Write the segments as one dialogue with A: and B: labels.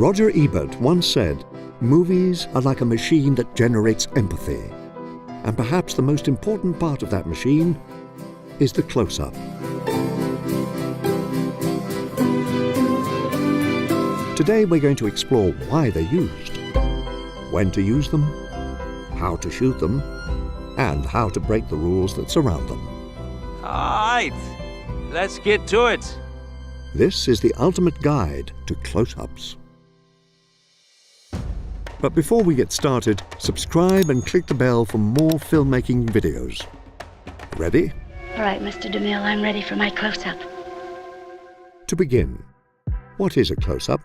A: Roger Ebert once said, "Movies are like a machine that generates empathy. And perhaps the most important part of that machine is the close-up." Today we're going to explore why they're used, when to use them, how to shoot them, and how to break the rules that surround them.
B: All right, let's get to it.
A: This is the ultimate guide to close-ups. But before we get started, subscribe and click the bell for more filmmaking videos. Ready?
C: All right, Mr. DeMille, I'm ready for my close-up.
A: To begin, what is a close-up?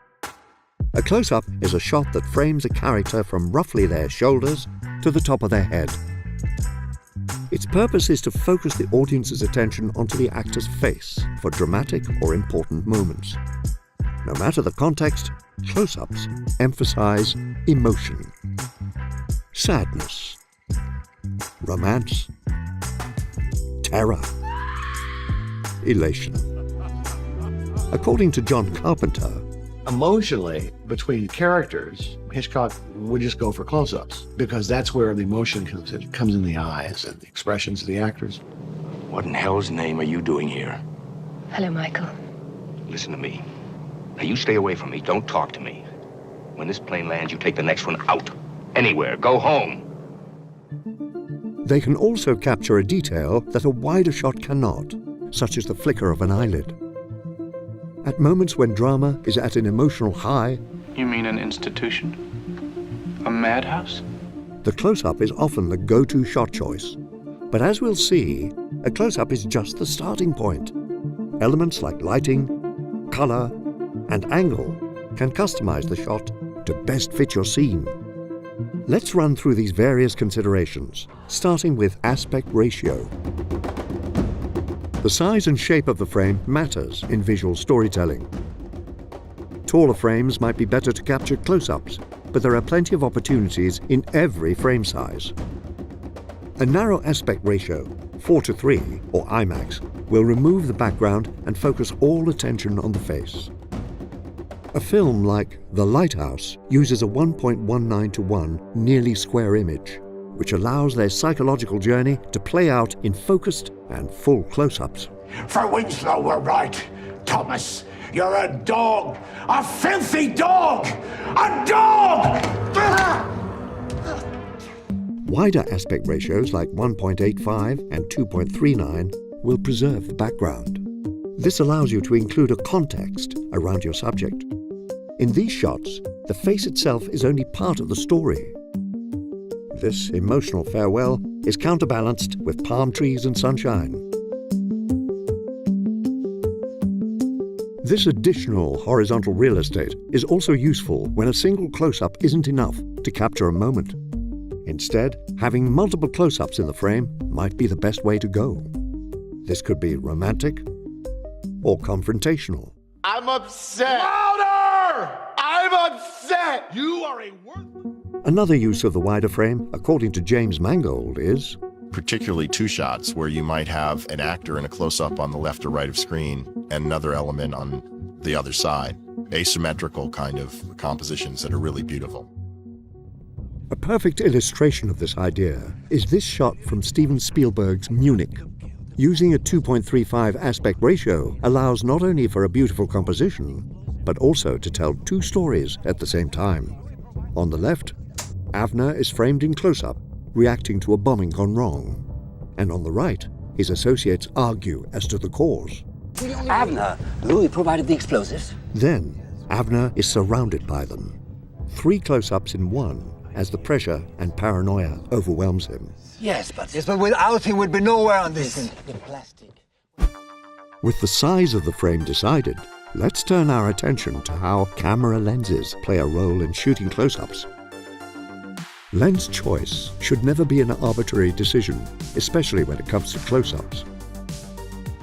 A: A close-up is a shot that frames a character from roughly their shoulders to the top of their head. Its purpose is to focus the audience's attention onto the actor's face for dramatic or important moments. No matter the context, close-ups emphasize emotion, sadness, romance, terror, elation. According to John Carpenter,
D: emotionally, between characters, Hitchcock would just go for close-ups because that's where the emotion comes in the eyes and the expressions of the actors.
E: What in hell's name are you doing here?
C: Hello, Michael.
E: Listen to me. Now you stay away from me. Don't talk to me. When this plane lands, you take the next one out. Anywhere. Go home.
A: they can also capture a detail that a wider shot cannot, such as the flicker of an eyelid. At moments when drama is at an emotional high,
F: You mean an institution? A madhouse?
A: the close-up is often the go-to shot choice. But as we'll see, a close-up is just the starting point. Elements like lighting, color, and angle can customize the shot to best fit your scene. Let's run through these various considerations, starting with aspect ratio. The size and shape of the frame matters in visual storytelling. Taller frames might be better to capture close-ups, but there are plenty of opportunities in every frame size. A narrow aspect ratio, 4:3 or IMAX, will remove the background and focus all attention on the face. A film like The Lighthouse uses a 1.19:1 nearly square image, which allows their psychological journey to play out in focused and full close-ups.
G: For Winslow were right, Thomas. You're a dog, a filthy dog, a dog!
A: Wider aspect ratios like 1.85 and 2.39 will preserve the background. This allows you to include a context around your subject. In these shots, the face itself is only part of the story. This emotional farewell is counterbalanced with palm trees and sunshine. This additional horizontal real estate is also useful when a single close-up isn't enough to capture a moment. Instead, having multiple close-ups in the frame might be the best way to go. This could be romantic or confrontational.
G: I'm upset. Louder! I'm upset! You are a worthless...
A: Another use of the wider frame, according to James Mangold, is
H: particularly two shots where you might have an actor in a close-up on the left or right of screen and another element on the other side. Asymmetrical kind of compositions that are really beautiful.
A: a perfect illustration of this idea is this shot from Steven Spielberg's Munich. Using a 2.35 aspect ratio allows not only for a beautiful composition, but also to tell two stories at the same time. On the left, Avner is framed in close-up, reacting to a bombing gone wrong. And on the right, his associates argue as to the cause.
I: Avner, Louis provided the explosives.
A: Then, Avner is surrounded by them. 3 close-ups in one, as the pressure and paranoia overwhelms him.
I: Yes, but without him we'd be nowhere on this. Plastic.
A: With the size of the frame decided, let's turn our attention to how camera lenses play a role in shooting close-ups. Lens choice should never be an arbitrary decision, especially when it comes to close-ups.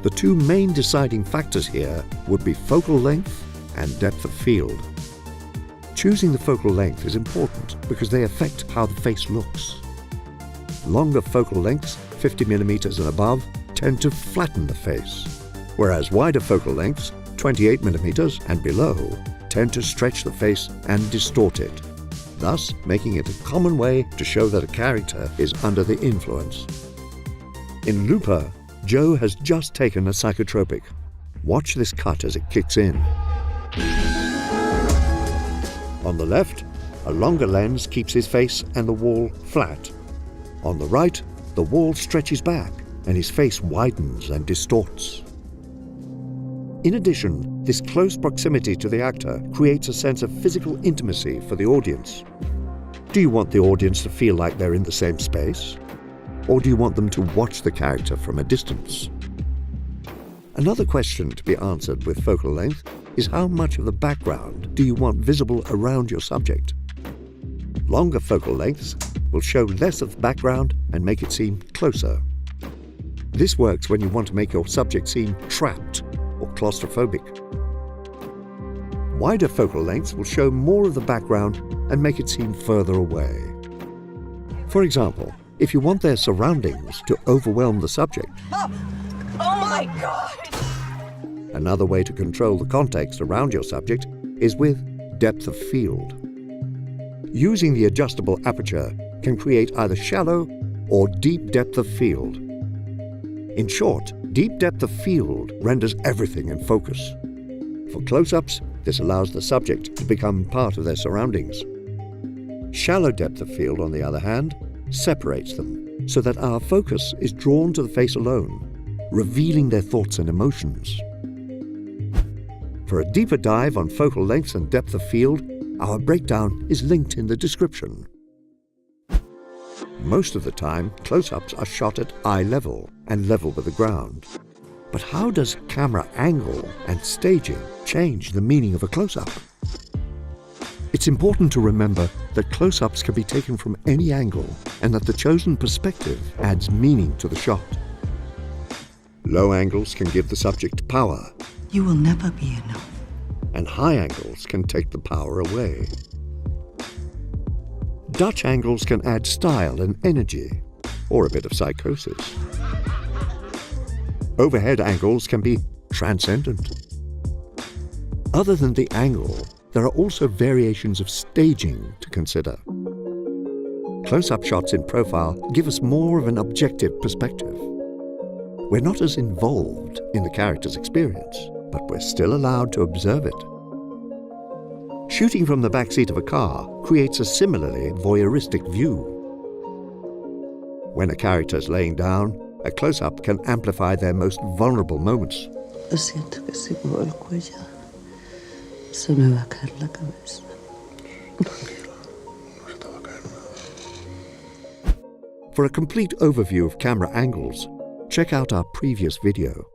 A: The two main deciding factors here would be focal length and depth of field. Choosing the focal length is important because they affect how the face looks. Longer focal lengths, 50mm and above, tend to flatten the face, whereas wider focal lengths, 28mm and below, tend to stretch the face and distort it, thus making it a common way to show that a character is under the influence. In Looper, Joe has just taken a psychotropic. Watch this cut as it kicks in. On the left, a longer lens keeps his face and the wall flat. On the right, the wall stretches back and his face widens and distorts. In addition, this close proximity to the actor creates a sense of physical intimacy for the audience. Do you want the audience to feel like they're in the same space? Or do you want them to watch the character from a distance? Another question to be answered with focal length is how much of the background do you want visible around your subject? Longer focal lengths will show less of the background and make it seem closer. This works when you want to make your subject seem trapped or claustrophobic. Wider focal lengths will show more of the background and make it seem further away. For example, if you want their surroundings to overwhelm the subject.
J: Oh my God!
A: Another way to control the context around your subject is with depth of field. Using the adjustable aperture can create either shallow or deep depth of field. In short, deep depth of field renders everything in focus. For close-ups, this allows the subject to become part of their surroundings. Shallow depth of field, on the other hand, separates them so that our focus is drawn to the face alone, revealing their thoughts and emotions. For a deeper dive on focal lengths and depth of field, our breakdown is linked in the description. Most of the time, close-ups are shot at eye level and level with the ground. But how does camera angle and staging change the meaning of a close-up? It's important to remember that close-ups can be taken from any angle and that the chosen perspective adds meaning to the shot. Low angles can give the subject power.
J: You will never be enough.
A: And high angles can take the power away. Dutch angles can add style and energy, or a bit of psychosis. Overhead angles can be transcendent. Other than the angle, there are also variations of staging to consider. Close-up shots in profile give us more of an objective perspective. We're not as involved in the character's experience, but we're still allowed to observe it. Shooting from the backseat of a car creates a similarly voyeuristic view. When a character is laying down, a close-up can amplify their most vulnerable moments.
J: Lo siento que si muevo el cuello, se me va a caer la cabeza.
A: For a complete overview of camera angles, check out our previous video.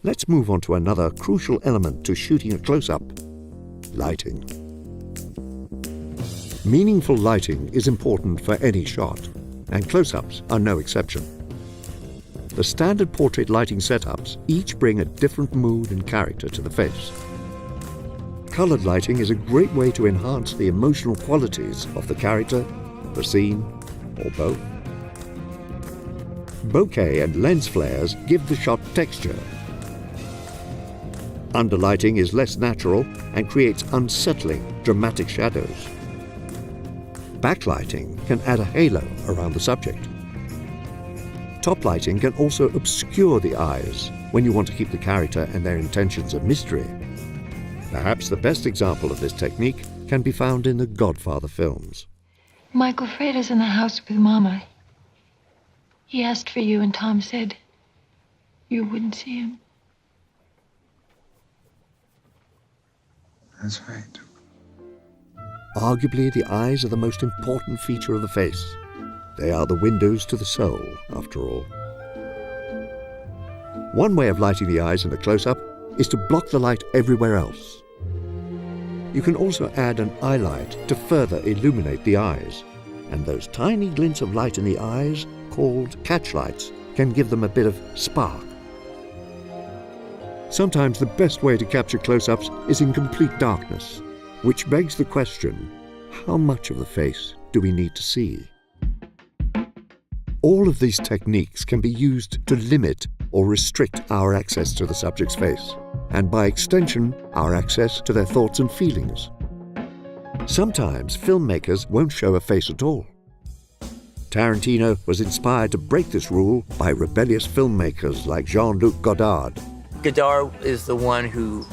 A: Let's move on to another crucial element to shooting a close-up: lighting. Meaningful lighting is important for any shot, and close-ups are no exception. The standard portrait lighting setups each bring a different mood and character to the face. Colored lighting is a great way to enhance the emotional qualities of the character, the scene, or both. Bokeh and lens flares give the shot texture. Underlighting is less natural and creates unsettling, dramatic shadows. Backlighting can add a halo around the subject. Top lighting can also obscure the eyes when you want to keep the character and their intentions a mystery. Perhaps the best example of this technique can be found in the Godfather films.
C: Michael Frater's in the house with Mama. He asked for you, and Tom said you wouldn't see him.
K: That's right.
A: Arguably, the eyes are the most important feature of the face. They are the windows to the soul, after all. One way of lighting the eyes in a close-up is to block the light everywhere else. You can also add an eye light to further illuminate the eyes, and those tiny glints of light in the eyes, called catch lights, can give them a bit of spark. Sometimes the best way to capture close-ups is in complete darkness, which begs the question, how much of the face do we need to see? All of these techniques can be used to limit or restrict our access to the subject's face, and by extension, our access to their thoughts and feelings. Sometimes filmmakers won't show a face at all. Tarantino was inspired to break this rule by rebellious filmmakers like Jean-Luc Godard.
K: Godard is the one who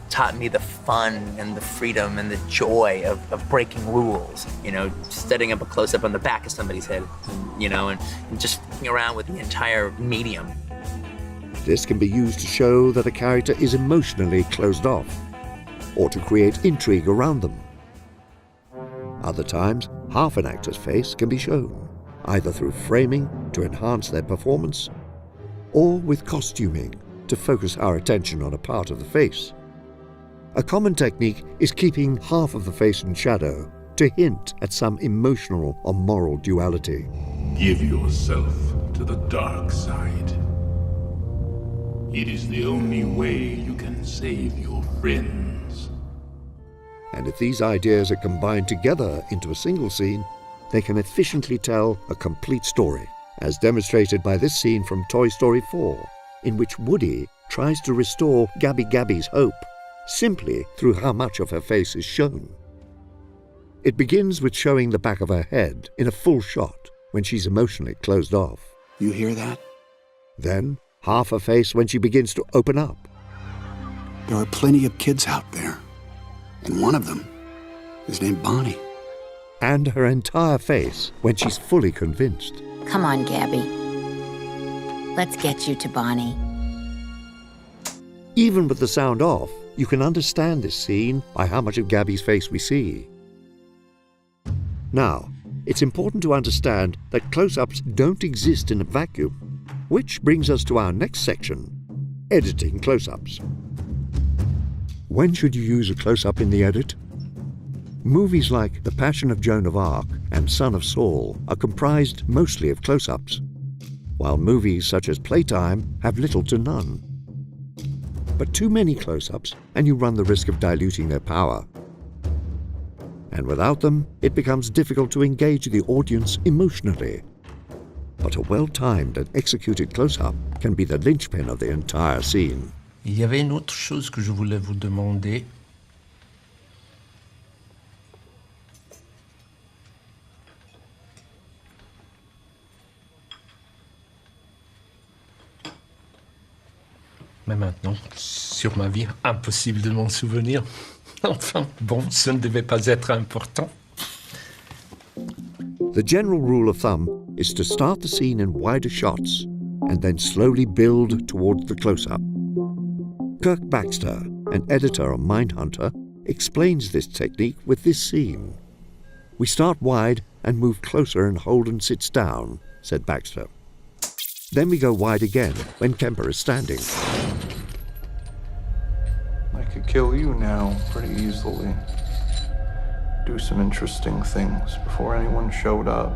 K: taught me the fun and the freedom and the joy of breaking rules, setting up a close-up on the back of somebody's head, and just f***ing around with the entire medium.
A: This can be used to show that a character is emotionally closed off, or to create intrigue around them. Other times, half an actor's face can be shown, either through framing to enhance their performance, or with costuming to focus our attention on a part of the face. A common technique is keeping half of the face in shadow to hint at some emotional or moral duality.
G: Give yourself to the dark side. It is the only way you can save your friends.
A: And if these ideas are combined together into a single scene, they can efficiently tell a complete story, as demonstrated by this scene from Toy Story 4, in which Woody tries to restore Gabby Gabby's hope simply through how much of her face is shown. It begins with showing the back of her head in a full shot when she's emotionally closed off.
G: You hear that?
A: Then, half her face when she begins to open up.
G: There are plenty of kids out there, and one of them is named Bonnie.
A: And her entire face when she's fully convinced.
L: Come on, Gabby. Let's get you to Bonnie.
A: Even with the sound off, you can understand this scene by how much of Gabby's face we see. Now, it's important to understand that close-ups don't exist in a vacuum, which brings us to our next section, editing close-ups. When should you use a close-up in the edit? Movies like The Passion of Joan of Arc and Son of Saul are comprised mostly of close-ups, while movies such as Playtime have little to none. But too many close-ups and you run the risk of diluting their power. And without them, it becomes difficult to engage the audience emotionally. But a well-timed and executed close-up can be the linchpin of the entire scene.
M: Il y avait une autre chose que je voulais vous demander. Mais maintenant, sur ma vie, impossible de m'en souvenir. Enfin, bon, ça ne devait pas être important.
A: The general rule of thumb is to start the scene in wider shots and then slowly build towards the close-up. Kirk Baxter, an editor on Mindhunter, explains this technique with this scene. We start wide and move closer and Holden sits down, said Baxter. Then we go wide again when Kemper is standing.
F: I could kill you now pretty easily. Do some interesting things before anyone showed up.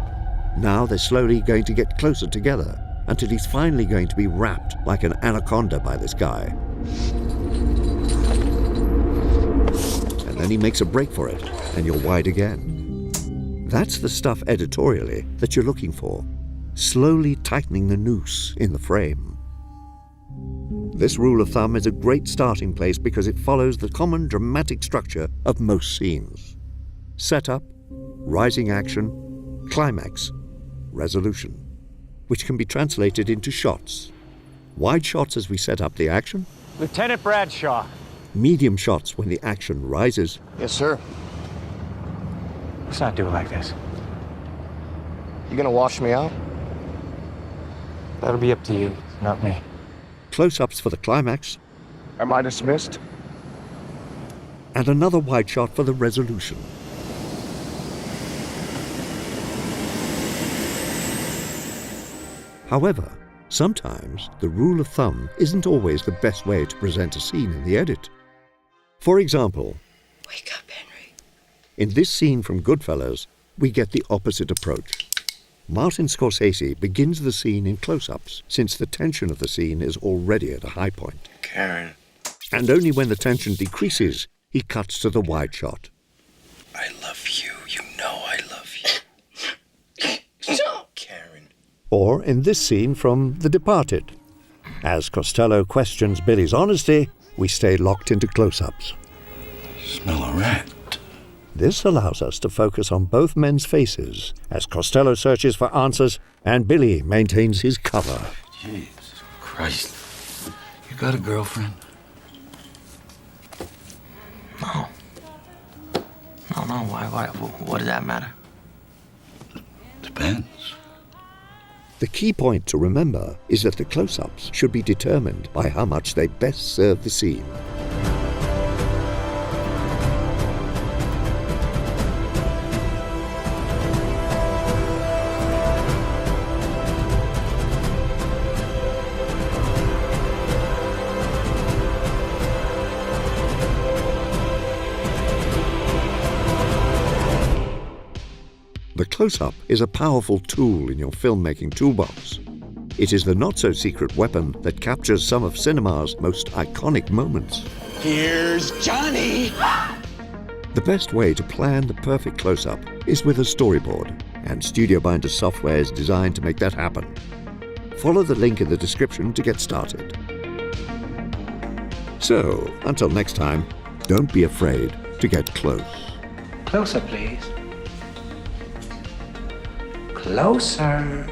A: Now they're slowly going to get closer together until he's finally going to be wrapped like an anaconda by this guy. And then he makes a break for it, and you're wide again. That's the stuff editorially that you're looking for, slowly tightening the noose in the frame. This rule of thumb is a great starting place because it follows the common dramatic structure of most scenes. Setup, rising action, climax, resolution, which can be translated into shots. Wide shots as we set up the action.
N: Lieutenant Bradshaw.
A: Medium shots when the action rises.
N: Yes, sir. Let's not do it like this.
O: You gonna wash me out?
N: That'll be up to you, not me.
A: Close-ups for the climax.
O: Am I dismissed?
A: And another wide shot for the resolution. However, sometimes the rule of thumb isn't always the best way to present a scene in the edit. For example,
J: Wake up, Henry.
A: In this scene from Goodfellas, we get the opposite approach. Martin Scorsese begins the scene in close-ups, since the tension of the scene is already at a high point.
O: Karen.
A: And only when the tension decreases, he cuts to the wide shot.
O: I love you. You know I love you. Karen.
A: Or in this scene from The Departed. As Costello questions Billy's honesty, we stay locked into close-ups.
O: Smell a rat.
A: This allows us to focus on both men's faces as Costello searches for answers and Billy maintains his cover.
O: Jesus Christ. You got a girlfriend?
P: No. No, why? What does that matter?
O: Depends.
A: The key point to remember is that the close-ups should be determined by how much they best serve the scene. The close-up is a powerful tool in your filmmaking toolbox. It is the not-so-secret weapon that captures some of cinema's most iconic moments.
O: Here's Johnny!
A: The best way to plan the perfect close-up is with a storyboard, and Studio Binder software is designed to make that happen. Follow the link in the description to get started. So, until next time, don't be afraid to get close.
Q: Closer, please. Closer.